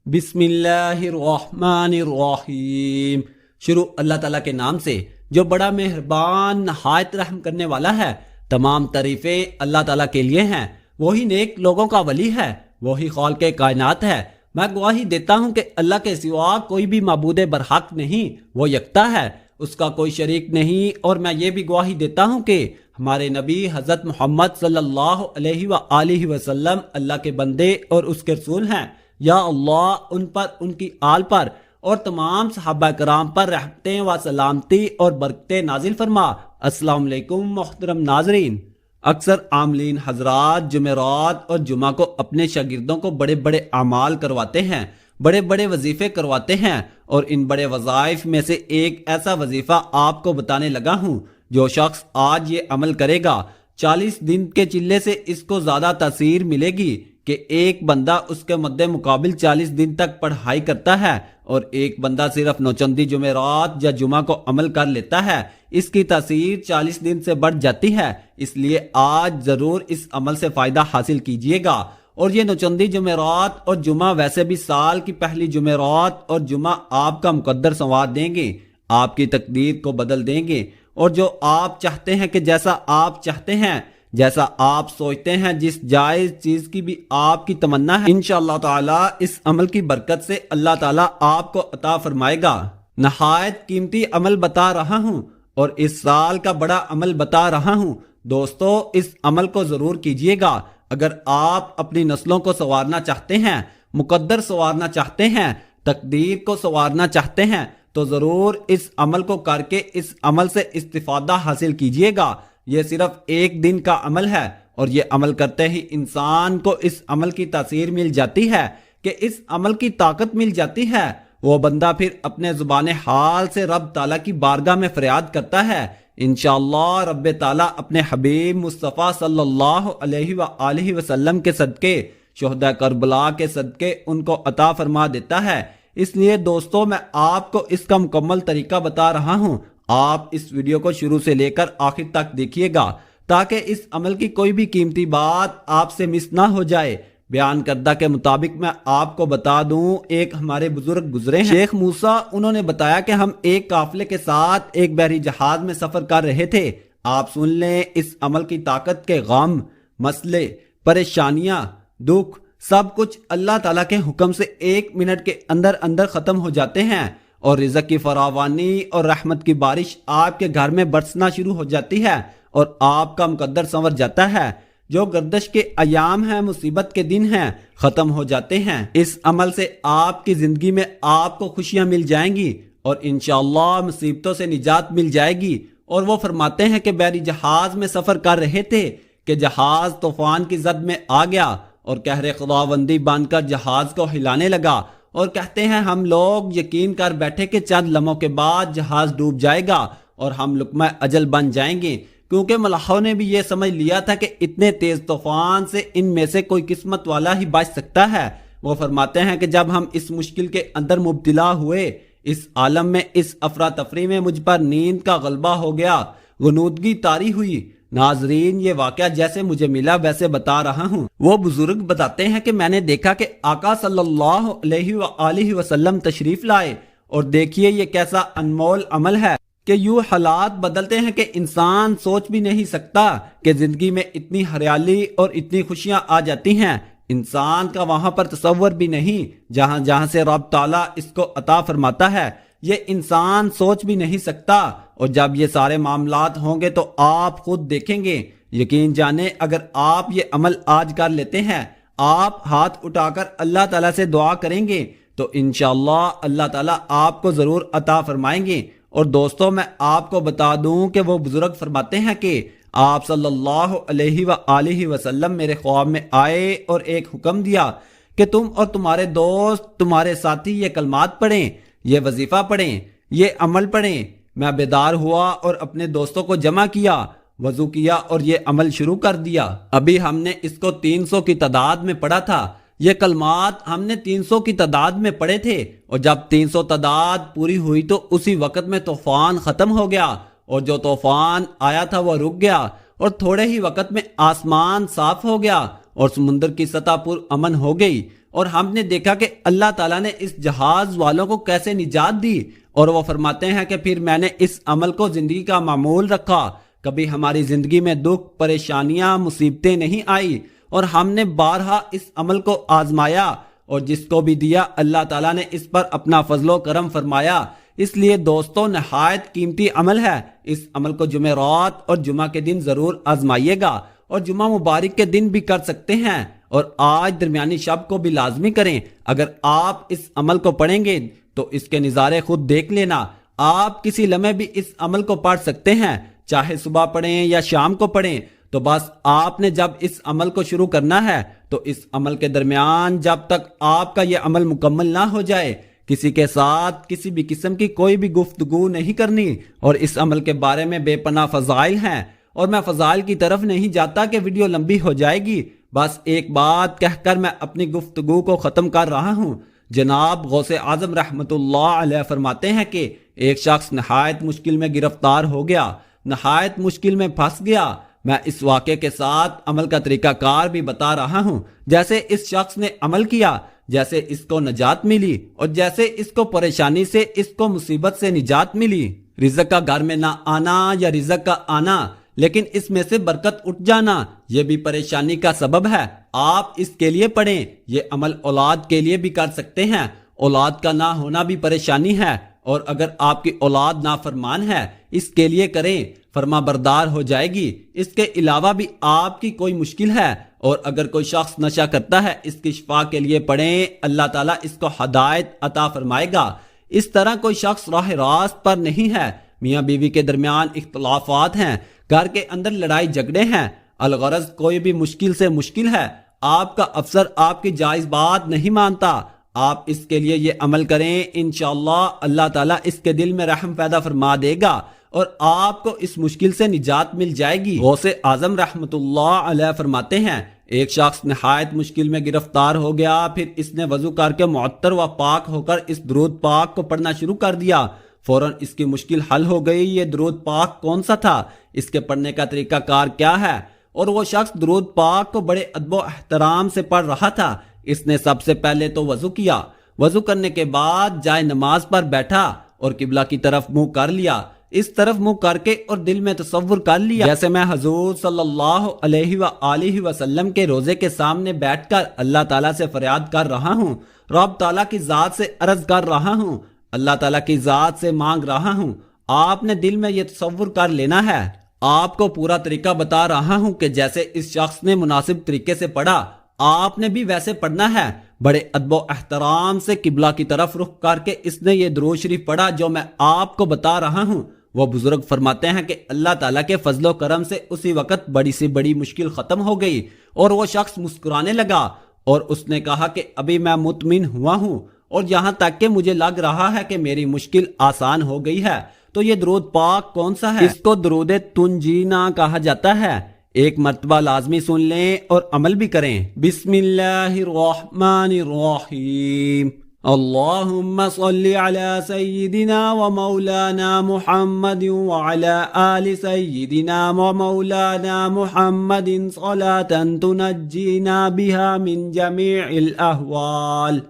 بسم اللہ الرحمن الرحیم۔ شروع اللہ تعالیٰ کے نام سے جو بڑا مہربان نہایت رحم کرنے والا ہے۔ تمام تعریفیں اللہ تعالیٰ کے لیے ہیں، وہی نیک لوگوں کا ولی ہے، وہی خالق کائنات ہے۔ میں گواہی دیتا ہوں کہ اللہ کے سوا کوئی بھی معبود برحق نہیں، وہ یکتا ہے، اس کا کوئی شریک نہیں۔ اور میں یہ بھی گواہی دیتا ہوں کہ ہمارے نبی حضرت محمد صلی اللہ علیہ وآلہ وسلم اللہ کے بندے اور اس کے رسول ہیں۔ یا اللہ ان پر، ان کی آل پر اور تمام صحابہ کرام پر رحمتیں و سلامتی اور برکتیں نازل فرما۔ السلام علیکم محترم ناظرین۔ اکثر عاملین حضرات جمعرات اور جمعہ کو اپنے شاگردوں کو بڑے بڑے اعمال کرواتے ہیں، بڑے بڑے وظیفے کرواتے ہیں، اور ان بڑے وظائف میں سے ایک ایسا وظیفہ آپ کو بتانے لگا ہوں۔ جو شخص آج یہ عمل کرے گا، 40 دن کے چلے سے اس کو زیادہ تاثیر ملے گی کہ ایک بندہ اس کے مد مقابل 40 دن تک پڑھائی کرتا ہے، اور ایک بندہ صرف نوچندی جمعرات یا جمعہ کو عمل کر لیتا ہے، اس کی تاثیر 40 دن سے بڑھ جاتی ہے۔ اس لیے آج ضرور اس عمل سے فائدہ حاصل کیجیے گا۔ اور یہ نوچندی جمعرات اور جمعہ ویسے بھی سال کی پہلی جمعرات اور جمعہ آپ کا مقدر سنوار دیں گے، آپ کی تقدیر کو بدل دیں گے، اور جو آپ چاہتے ہیں کہ جیسا آپ چاہتے ہیں، جیسا آپ سوچتے ہیں، جس جائز چیز کی بھی آپ کی تمنا ہے، انشاءاللہ تعالی اس عمل کی برکت سے اللہ تعالی آپ کو عطا فرمائے گا۔ نہایت قیمتی عمل بتا رہا ہوں، اور اس سال کا بڑا عمل بتا رہا ہوں۔ دوستو، اس عمل کو ضرور کیجیے گا۔ اگر آپ اپنی نسلوں کو سنوارنا چاہتے ہیں، مقدر سنوارنا چاہتے ہیں، تقدیر کو سنوارنا چاہتے ہیں، تو ضرور اس عمل کو کر کے اس عمل سے استفادہ حاصل کیجیے گا۔ یہ صرف ایک دن کا عمل ہے، اور یہ عمل کرتے ہی انسان کو اس عمل کی تاثیر مل جاتی ہے، کہ اس عمل کی طاقت مل جاتی ہے۔ وہ بندہ پھر اپنے زبان حال سے رب تعالیٰ کی بارگاہ میں فریاد کرتا ہے۔ انشاءاللہ رب تعالیٰ اپنے حبیب مصطفیٰ صلی اللہ علیہ وآلہ وسلم کے صدقے، شہداء کربلا کے صدقے ان کو عطا فرما دیتا ہے۔ اس لیے دوستو، میں آپ کو اس کا مکمل طریقہ بتا رہا ہوں۔ آپ اس ویڈیو کو شروع سے لے کر آخر تک دیکھیے گا، تاکہ اس عمل کی کوئی بھی قیمتی بات آپ سے مس نہ ہو جائے۔ بیان کردہ کے مطابق میں آپ کو بتا دوں، ایک ہمارے بزرگ گزرے ہیں شیخ موسیٰ، انہوں نے بتایا کہ ہم ایک قافلے کے ساتھ ایک بحری جہاز میں سفر کر رہے تھے۔ آپ سن لیں اس عمل کی طاقت کے غم، مسئلے، پریشانیاں، دکھ، سب کچھ اللہ تعالیٰ کے حکم سے 1 منٹ کے اندر اندر ختم ہو جاتے ہیں، اور رزق کی فراوانی اور رحمت کی بارش آپ کے گھر میں برسنا شروع ہو جاتی ہے، اور آپ کا مقدر سنور جاتا ہے۔ جو گردش کے ایام ہیں، مصیبت کے دن ہیں، ختم ہو جاتے ہیں۔ اس عمل سے آپ کی زندگی میں آپ کو خوشیاں مل جائیں گی، اور انشاءاللہ مصیبتوں سے نجات مل جائے گی۔ اور وہ فرماتے ہیں کہ بحری جہاز میں سفر کر رہے تھے کہ جہاز طوفان کی زد میں آ گیا، اور قہر خداوندی بن کر جہاز کو ہلانے لگا، اور کہتے ہیں ہم لوگ یقین کر بیٹھے کہ چند لمحوں کے بعد جہاز ڈوب جائے گا اور ہم لقمہ اجل بن جائیں گے، کیونکہ ملاحوں نے بھی یہ سمجھ لیا تھا کہ اتنے تیز طوفان سے ان میں سے کوئی قسمت والا ہی بچ سکتا ہے۔ وہ فرماتے ہیں کہ جب ہم اس مشکل کے اندر مبتلا ہوئے، اس عالم میں، اس افراتفری میں، مجھ پر نیند کا غلبہ ہو گیا، غنودگی طاری ہوئی۔ ناظرین، یہ واقعہ جیسے مجھے ملا ویسے بتا رہا ہوں۔ وہ بزرگ بتاتے ہیں کہ میں نے دیکھا کہ آقا صلی اللہ علیہ وآلہ وسلم تشریف لائے، اور دیکھیے یہ کیسا انمول عمل ہے کہ یوں حالات بدلتے ہیں کہ انسان سوچ بھی نہیں سکتا کہ زندگی میں اتنی ہریالی اور اتنی خوشیاں آ جاتی ہیں۔ انسان کا وہاں پر تصور بھی نہیں، جہاں جہاں سے رب تعالیٰ اس کو عطا فرماتا ہے، یہ انسان سوچ بھی نہیں سکتا۔ اور جب یہ سارے معاملات ہوں گے تو آپ خود دیکھیں گے۔ یقین جانیں، اگر آپ یہ عمل آج کر لیتے ہیں، آپ ہاتھ اٹھا کر اللہ تعالیٰ سے دعا کریں گے، تو انشاءاللہ اللہ تعالیٰ آپ کو ضرور عطا فرمائیں گے۔ اور دوستو، میں آپ کو بتا دوں کہ وہ بزرگ فرماتے ہیں کہ آپ صلی اللہ علیہ وآلہ وسلم میرے خواب میں آئے اور ایک حکم دیا کہ تم اور تمہارے دوست، تمہارے ساتھی یہ کلمات پڑھیں، یہ وظیفہ پڑھیں، یہ عمل پڑھیں۔ میں بیدار ہوا اور اپنے دوستوں کو جمع کیا، وضو کیا اور یہ عمل شروع کر دیا۔ ابھی ہم نے اس کو 300 کی تعداد میں پڑھا تھا۔ یہ کلمات ہم نے 300 کی تعداد میں پڑھے تھے، اور جب 300 تعداد پوری ہوئی تو اسی وقت میں طوفان ختم ہو گیا، اور جو طوفان آیا تھا وہ رک گیا، اور تھوڑے ہی وقت میں آسمان صاف ہو گیا، اور سمندر کی سطح پر امن ہو گئی۔ اور ہم نے دیکھا کہ اللہ تعالیٰ نے اس جہاز والوں کو کیسے نجات دی، اور وہ فرماتے ہیں کہ پھر میں نے اس عمل کو زندگی کا معمول رکھا، کبھی ہماری زندگی میں دکھ، پریشانیاں، مصیبتیں نہیں آئی، اور ہم نے بارہا اس عمل کو آزمایا، اور جس کو بھی دیا اللہ تعالیٰ نے اس پر اپنا فضل و کرم فرمایا۔ اس لیے دوستو، نہایت قیمتی عمل ہے، اس عمل کو جمعرات اور جمعہ کے دن ضرور آزمائیے گا، اور جمعہ مبارک کے دن بھی کر سکتے ہیں، اور آج درمیانی شب کو بھی لازمی کریں۔ اگر آپ اس عمل کو پڑھیں گے تو اس کے نظارے خود دیکھ لینا، آپ کسی لمحے بھی اس عمل کو پڑھ سکتے ہیں، چاہے صبح پڑھیں یا شام کو پڑھیں۔ تو بس آپ نے جب اس عمل کو شروع کرنا ہے تو اس عمل کے درمیان جب تک آپ کا یہ عمل مکمل نہ ہو جائے، کسی کے ساتھ کسی بھی قسم کی کوئی بھی گفتگو نہیں کرنی۔ اور اس عمل کے بارے میں بے پناہ فضائل ہیں، اور میں فضائل کی طرف نہیں جاتا کہ ویڈیو لمبی ہو جائے گی، بس ایک بات کہہ کر میں اپنی گفتگو کو ختم کر رہا ہوں۔ جناب غوث اعظم رحمۃ اللہ علیہ فرماتے ہیں کہ ایک شخص نہایت مشکل میں گرفتار ہو گیا، نہایت مشکل میں پھنس گیا۔ میں اس واقعے کے ساتھ عمل کا طریقہ کار بھی بتا رہا ہوں، جیسے اس شخص نے عمل کیا، جیسے اس کو نجات ملی، اور جیسے اس کو پریشانی سے، اس کو مصیبت سے نجات ملی۔ رزق کا گھر میں نہ آنا یا رزق کا آنا، لیکن اس میں سے برکت اٹھ جانا، یہ بھی پریشانی کا سبب ہے۔ آپ اس کے لیے پڑھیں، یہ عمل اولاد کے لیے بھی کر سکتے ہیں، اولاد کا نہ ہونا بھی پریشانی ہے، اور اگر آپ کی اولاد نافرمان ہے اس کے لیے کریں، فرما بردار ہو جائے گی۔ اس کے علاوہ بھی آپ کی کوئی مشکل ہے، اور اگر کوئی شخص نشہ کرتا ہے اس کی شفا کے لیے پڑھیں، اللہ تعالیٰ اس کو ہدایت عطا فرمائے گا۔ اس طرح کوئی شخص راہ راست پر نہیں ہے، میاں بیوی کے درمیان اختلافات ہیں، گھر کے اندر لڑائی جھگڑے ہیں، الغرض کوئی بھی مشکل سے مشکل ہے، آپ کا افسر آپ کی جائز بات نہیں مانتا، آپ اس کے لیے یہ عمل کریں، انشاءاللہ اللہ تعالیٰ اس کے دل میں رحم پیدا فرما دے گا، اور آپ کو اس مشکل سے نجات مل جائے گی۔ غوث اعظم رحمۃ اللہ علیہ فرماتے ہیں، ایک شخص نہایت مشکل میں گرفتار ہو گیا، پھر اس نے وضو کر کے معطر و پاک ہو کر اس درود پاک کو پڑھنا شروع کر دیا، فوراً اس کی مشکل حل ہو گئی۔ یہ درود پاک کون سا تھا، اس کے پڑھنے کا طریقہ کار کیا ہے؟ اور وہ شخص درود پاک کو بڑے ادب و احترام سے پڑھ رہا تھا۔ اس نے سب سے پہلے تو وضو کیا، وضو کرنے کے بعد جائے نماز پر بیٹھا اور قبلہ کی طرف منہ کر لیا، اس طرف منہ کر کے اور دل میں تصور کر لیا جیسے میں حضور صلی اللہ علیہ وآلہ وسلم کے روزے کے سامنے بیٹھ کر اللہ تعالیٰ سے فریاد کر رہا ہوں، رب تعالیٰ کی ذات سے عرض کر رہا ہوں، اللہ تعالیٰ کی ذات سے مانگ رہا ہوں۔ آپ نے دل میں یہ تصور کر لینا ہے۔ آپ کو پورا طریقہ بتا رہا ہوں کہ جیسے اس شخص نے مناسب طریقے سے پڑھا، آپ نے بھی ویسے پڑھنا ہے۔ بڑے ادب و احترام سے قبلہ کی طرف رخ کر کے اس نے یہ درود شریف پڑھا جو میں آپ کو بتا رہا ہوں۔ وہ بزرگ فرماتے ہیں کہ اللہ تعالیٰ کے فضل و کرم سے اسی وقت بڑی سے بڑی مشکل ختم ہو گئی، اور وہ شخص مسکرانے لگا، اور اس نے کہا کہ ابھی میں مطمئن ہوا ہوں، اور یہاں تک کہ مجھے لگ رہا ہے کہ میری مشکل آسان ہو گئی ہے۔ تو یہ درود پاک کون سا ہے؟ اس کو درود تنجینا کہا جاتا ہے۔ ایک مرتبہ لازمی سن لیں اور عمل بھی کریں۔ بسم اللہ الرحمن الرحیم، اللہم صلی علی سیدنا و مولانا محمد وعلی آل سیدنا و مولانا محمد صلاة تنجینا بها من جمیع الاحوال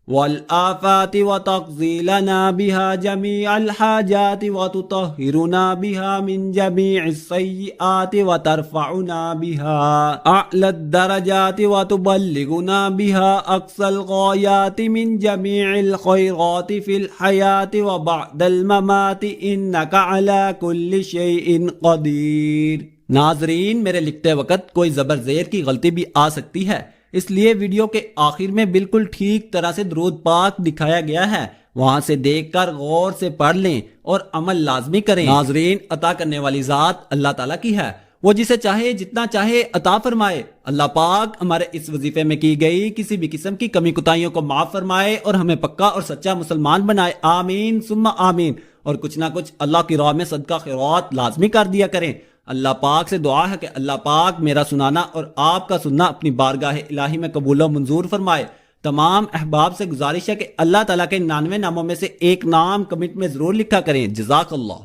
والآفات وتقضي لنا بها جميع الحاجات وتطهرنا بها من جميع السيئات وترفعنا بها أعلى الدرجات وتبلغنا بها أقصى الغايات من جميع الخيرات في الحياة وبعد الممات إنك على كل شيء قدير۔ ناظرین، میرے لکھتے وقت کوئی زبر زیر کی غلطی بھی آ سکتی ہے، اس لیے ویڈیو کے آخر میں بالکل ٹھیک طرح سے درود پاک دکھایا گیا ہے، وہاں سے دیکھ کر غور سے پڑھ لیں اور عمل لازمی کریں۔ ناظرین، عطا کرنے والی ذات اللہ تعالیٰ کی ہے، وہ جسے چاہے جتنا چاہے عطا فرمائے۔ اللہ پاک ہمارے اس وظیفے میں کی گئی کسی بھی قسم کی کمی کوتاہیوں کو معاف فرمائے اور ہمیں پکا اور سچا مسلمان بنائے، آمین ثم آمین۔ اور کچھ نہ کچھ اللہ کی راہ میں صدقہ خیرات لازمی کر دیا کریں۔ اللہ پاک سے دعا ہے کہ اللہ پاک میرا سنانا اور آپ کا سننا اپنی بارگاہ الہی میں قبول و منظور فرمائے۔ تمام احباب سے گزارش ہے کہ اللہ تعالیٰ کے 99 ناموں میں سے ایک نام کمنٹ میں ضرور لکھا کریں۔ جزاک اللہ۔